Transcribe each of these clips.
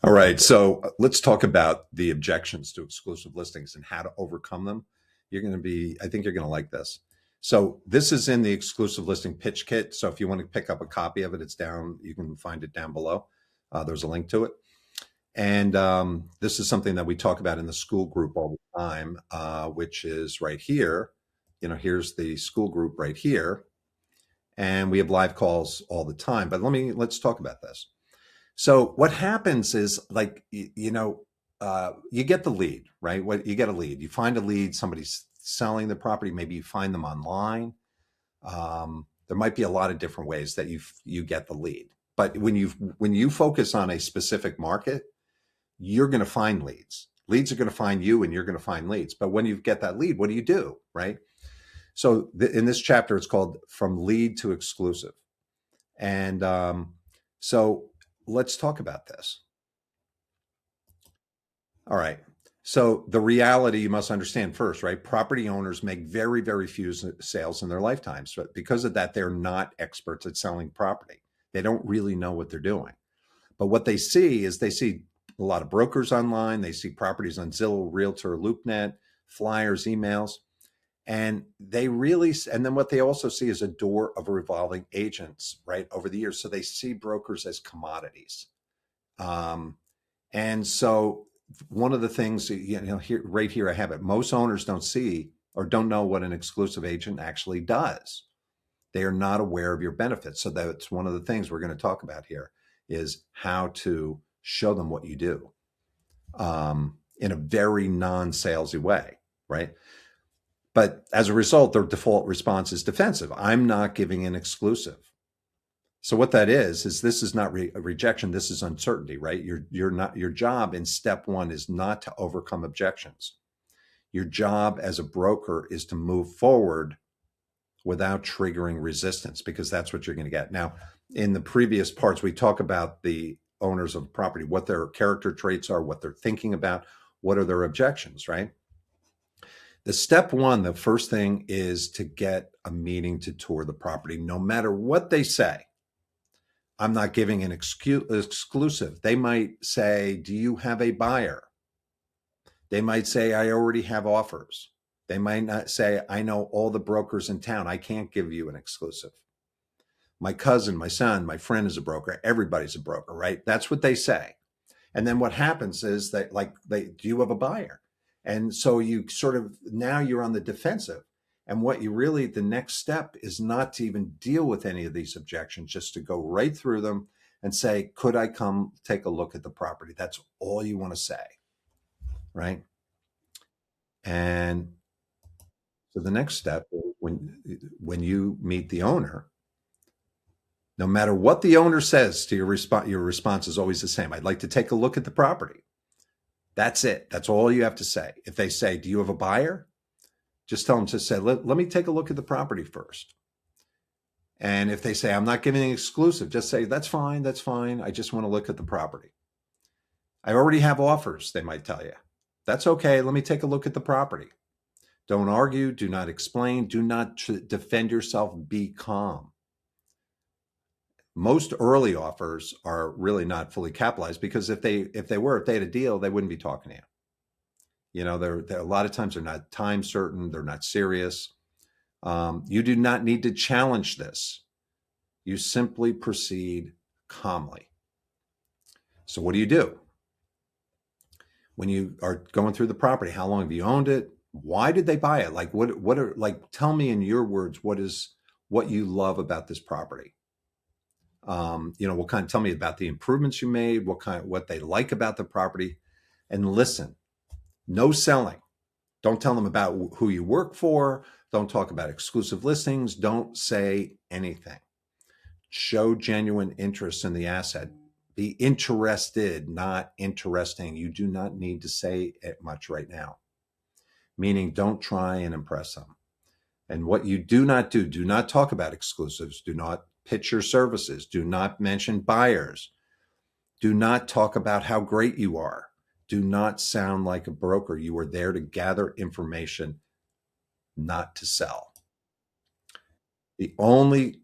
All right, so let's talk about the objections to exclusive listings and how to overcome them. I think you're going to like this. So, this is in the exclusive listing pitch kit. So, if you want to pick up a copy of it, it's down, you can find it down below. There's a link to it. And this is something that we talk about in the school group all the time, which is right here. Here's the school group right here. And we have live calls all the time. But let's talk about this. So what happens is you get the lead, right? What you get a lead, you find a lead, somebody's selling the property. Maybe you find them online. There might be a lot of different ways that you get the lead. But when you focus on a specific market, you're going to find leads. Leads are going to find you, and you're going to find leads. But when you get that lead, what do you do, right? So in this chapter, it's called From Lead to Exclusive, and so let's talk about this. All right. So the reality you must understand first, right? Property owners make very, very few sales in their lifetimes. But because of that, they're not experts at selling property. They don't really know what they're doing. But what they see is they see a lot of brokers online. They see properties on Zillow, Realtor, LoopNet, flyers, emails. And then what they also see is a door of revolving agents, right, over the years. So they see brokers as commodities. And so one of the things, here, right here, I have it. Most owners don't see or don't know what an exclusive agent actually does. They are not aware of your benefits. So that's one of the things we're going to talk about here is how to show them what you do in a very non-salesy way, right? But as a result, their default response is defensive. I'm not giving an exclusive. So what that is this is not a rejection. This is uncertainty, right? Your job in step one is not to overcome objections. Your job as a broker is to move forward without triggering resistance, because that's what you're going to get. Now, in the previous parts, we talk about the owners of property, what their character traits are, what they're thinking about, what are their objections, right? The step one, the first thing is to get a meeting to tour the property, no matter what they say. I'm not giving an exclusive. They might say, do you have a buyer? They might say, I already have offers. They might not say, I know all the brokers in town. I can't give you an exclusive. My cousin, my son, my friend is a broker. Everybody's a broker, right? That's what they say. And then what happens is that, do you have a buyer? And so now you're on the defensive. And the next step is not to even deal with any of these objections, just to go right through them and say, could I come take a look at the property? That's all you want to say, right? And so the next step, when you meet the owner, no matter what the owner says to your response is always the same. I'd like to take a look at the property. That's it. That's all you have to say. If they say, do you have a buyer? Just tell them to say, let me take a look at the property first. And if they say, I'm not giving an exclusive, just say, that's fine. That's fine. I just want to look at the property. I already have offers, they might tell you. That's okay. Let me take a look at the property. Don't argue. Do not explain. Do not defend yourself. Be calm. Most early offers are really not fully capitalized, because if they had a deal, they wouldn't be talking to you. They're a lot of times they're not time certain. They're not serious. You do not need to challenge this. You simply proceed calmly. So what do you do when you are going through the property? How long have you owned it? Why did they buy it? Tell me in your words, what you love about this property. Tell me about the improvements you made, what they like about the property, and listen. No selling. Don't tell them about who you work for. Don't talk about exclusive listings. Don't say anything. Show genuine interest in the asset. Be interested, not interesting. You do not need to say it much right now. Meaning, don't try and impress them. And what you do not talk about exclusives. Do not pitch your services. Do not mention buyers. Do not talk about how great you are. Do not sound like a broker. You are there to gather information, not to sell. The only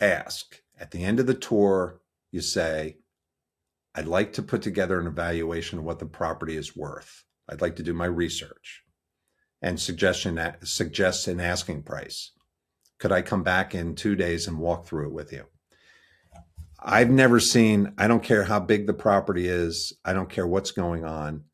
ask at the end of the tour, you say, I'd like to put together an evaluation of what the property is worth. I'd like to do my research and suggest an asking price. Could I come back in 2 days and walk through it with you? I've never seen, I don't care how big the property is, I don't care what's going on.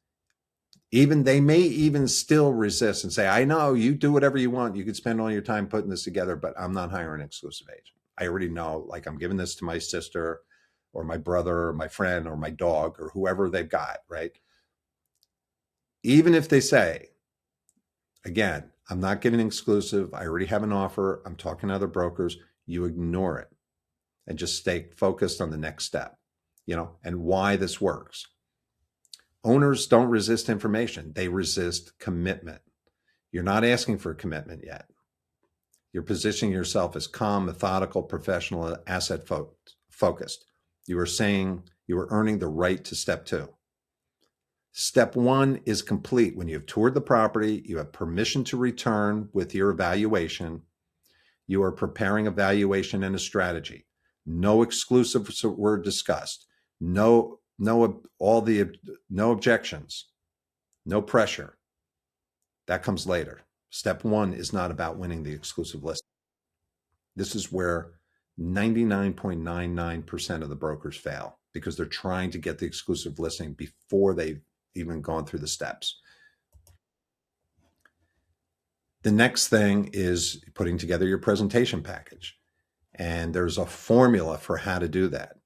Even they may even still resist and say, I know you do whatever you want. You could spend all your time putting this together, but I'm not hiring an exclusive agent. I already know, like I'm giving this to my sister or my brother or my friend or my dog or whoever they've got, right? Even if they say, again, I'm not giving exclusive, I already have an offer, I'm talking to other brokers, you ignore it and just stay focused on the next step, and why this works. Owners don't resist information. They resist commitment. You're not asking for a commitment yet. You're positioning yourself as calm, methodical, professional, asset focused. You are saying you are earning the right to step 2. Step 1 is complete when you have toured the property, you have permission to return with your evaluation. You are preparing a valuation and a strategy. No exclusives were discussed. No objections, no pressure. That comes later. Step 1 is not about winning the exclusive listing. This is where 99.99% of the brokers fail because they're trying to get the exclusive listing before they've even gone through the steps. The next thing is putting together your presentation package. And there's a formula for how to do that.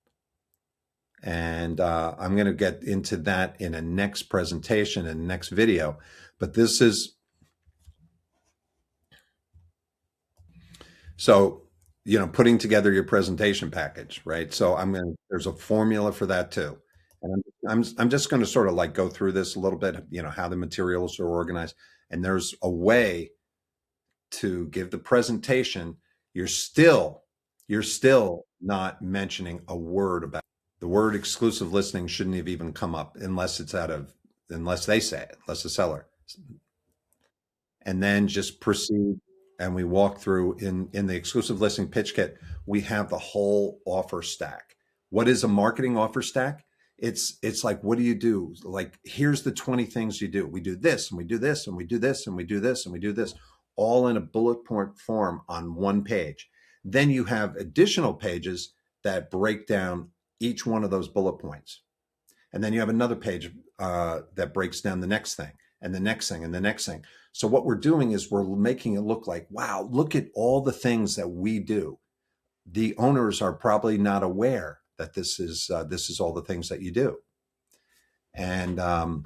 And I'm going to get into that in a next presentation and next video. But this is, so, putting together your presentation package, right? So there's a formula for that too. And I'm just going to sort of like go through this a little bit, how the materials are organized. And there's a way to give the presentation. You're still not mentioning a word about the word exclusive listing. Shouldn't have even come up unless they say it, unless the seller. And then just proceed. And we walk through in the exclusive listing pitch kit, we have the whole offer stack. What is a marketing offer stack? It's like, what do you do? Like, here's the 20 things you do. We do this and we do this and we do this and we do this and we do this, all in a bullet point form on one page. Then you have additional pages that break down each one of those bullet points. And then you have another page that breaks down the next thing and the next thing and the next thing. So what we're doing is we're making it look like, wow, look at all the things that we do. The owners are probably not aware that this is all the things that you do. And but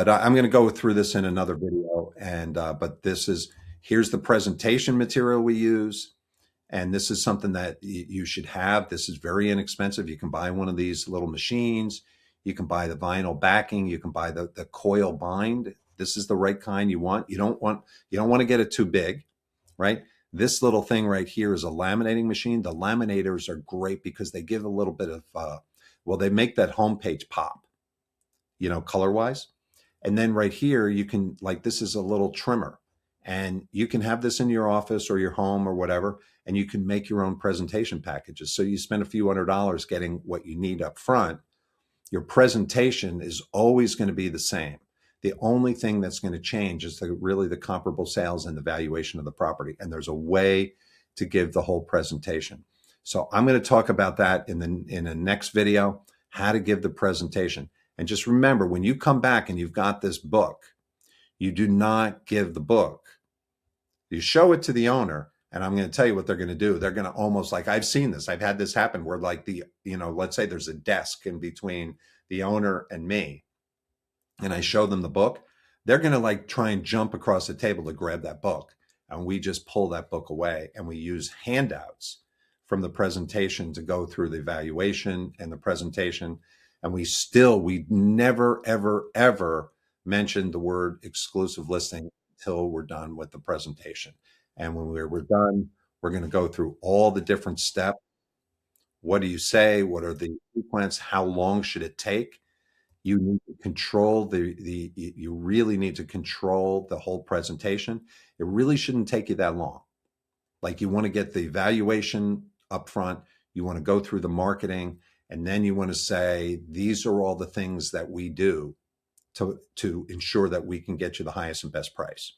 I'm going to go through this in another video. And but here's the presentation material we use. And this is something that you should have. This is very inexpensive. You can buy one of these little machines. You can buy the vinyl backing. You can buy the coil bind. This is the right kind you want. You don't want to get it too big, right? This little thing right here is a laminating machine. The laminators are great because they give a little bit of, they make that homepage pop, color-wise. And then right here, you can, this is a little trimmer. And you can have this in your office or your home or whatever, and you can make your own presentation packages. So you spend a few $100s getting what you need up front. Your presentation is always going to be the same. The only thing that's going to change is really the comparable sales and the valuation of the property. And there's a way to give the whole presentation. So I'm going to talk about that in the next video, how to give the presentation. And just remember, when you come back and you've got this book, you do not give the book. You show it to the owner, and I'm going to tell you what they're going to do. They're going to almost, like, I've seen this. I've had this happen where, like, let's say there's a desk in between the owner and me, and I show them the book. They're going to try and jump across the table to grab that book. And we just pull that book away, and we use handouts from the presentation to go through the evaluation and the presentation. And we never, ever, ever mention the word exclusive listing until we're done with the presentation. And when we're done, we're going to go through all the different steps. What do you say? What are the sequence? How long should it take? You need to control you really need to control the whole presentation. It really shouldn't take you that long. Like, you want to get the evaluation up front. You want to go through the marketing, And then you want to say, these are all the things that we do to ensure that we can get you the highest and best price.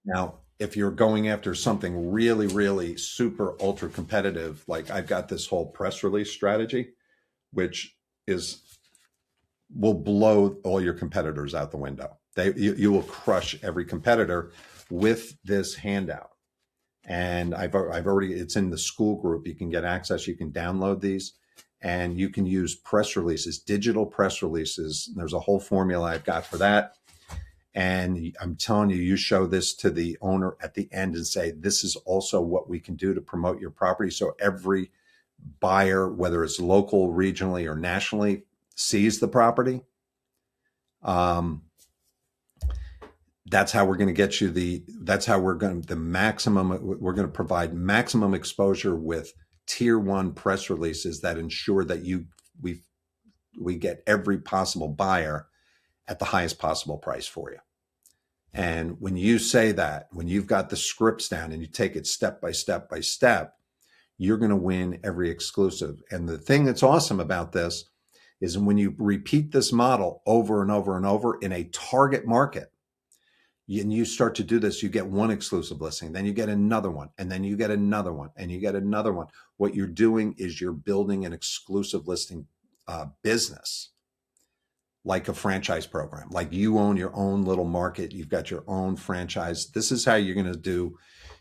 Now, if you're going after something really, really super ultra competitive, like I've got this whole press release strategy, which is will blow all your competitors out the window. You will crush every competitor with this handout. And I've already, it's in the school group. You can get access. You can download these, and you can use press releases, digital press releases. There's a whole formula I've got for that. And I'm telling you, you show this to the owner at the end and say, this is also what we can do to promote your property. So every buyer, whether it's local, regionally, or nationally, sees the property. That's how we're going to get you that's how we're going to provide maximum exposure with tier 1 press releases that ensure that we get every possible buyer at the highest possible price for you. And when you say that, when you've got the scripts down and you take it step by step by step, you're going to win every exclusive. And the thing that's awesome about this is when you repeat this model over and over and over in a target market, and you start to do this, you get one exclusive listing, then you get another one, and then you get another one, and you get another one. What you're doing is you're building an exclusive listing business, like a franchise program. Like you own your own little market. You've got your own franchise. This is how you're going to do,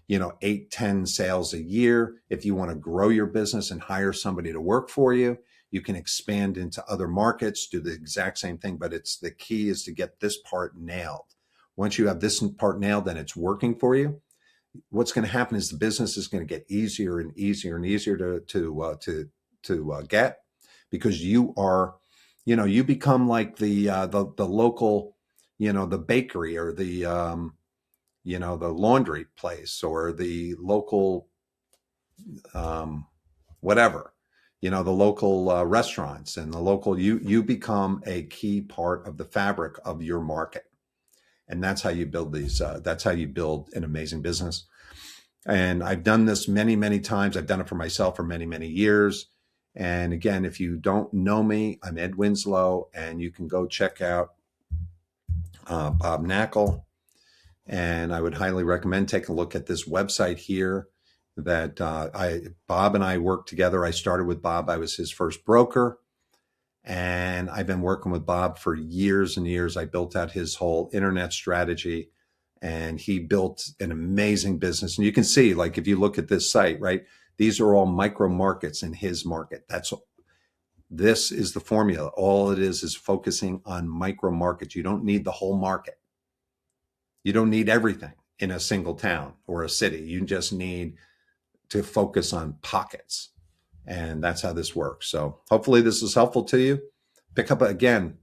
8, 10 sales a year. If you want to grow your business and hire somebody to work for you, you can expand into other markets, do the exact same thing. But the key is to get this part nailed. Once you have this part nailed and it's working for you, what's going to happen is the business is going to get easier and easier and easier to get, because you are, you become like the local, the bakery or the the laundry place or the local whatever, the local restaurants and the local. You become a key part of the fabric of your market. And that's how you build these. That's how you build an amazing business. And I've done this many, many times. I've done it for myself for many, many years. And again, if you don't know me, I'm Ed Winslow, and you can go check out Bob Knackel. And I would highly recommend taking a look at this website here that Bob and I worked together. I started with Bob. I was his first broker. And I've been working with Bob for years and years. I built out his whole internet strategy, and he built an amazing business. And you can see, like, if you look at this site, right, these are all micro markets in his market. This is the formula. All it is focusing on micro markets. You don't need the whole market. You don't need everything in a single town or a city. You just need to focus on pockets. And that's how this works. So hopefully this is helpful to you. Pick up again,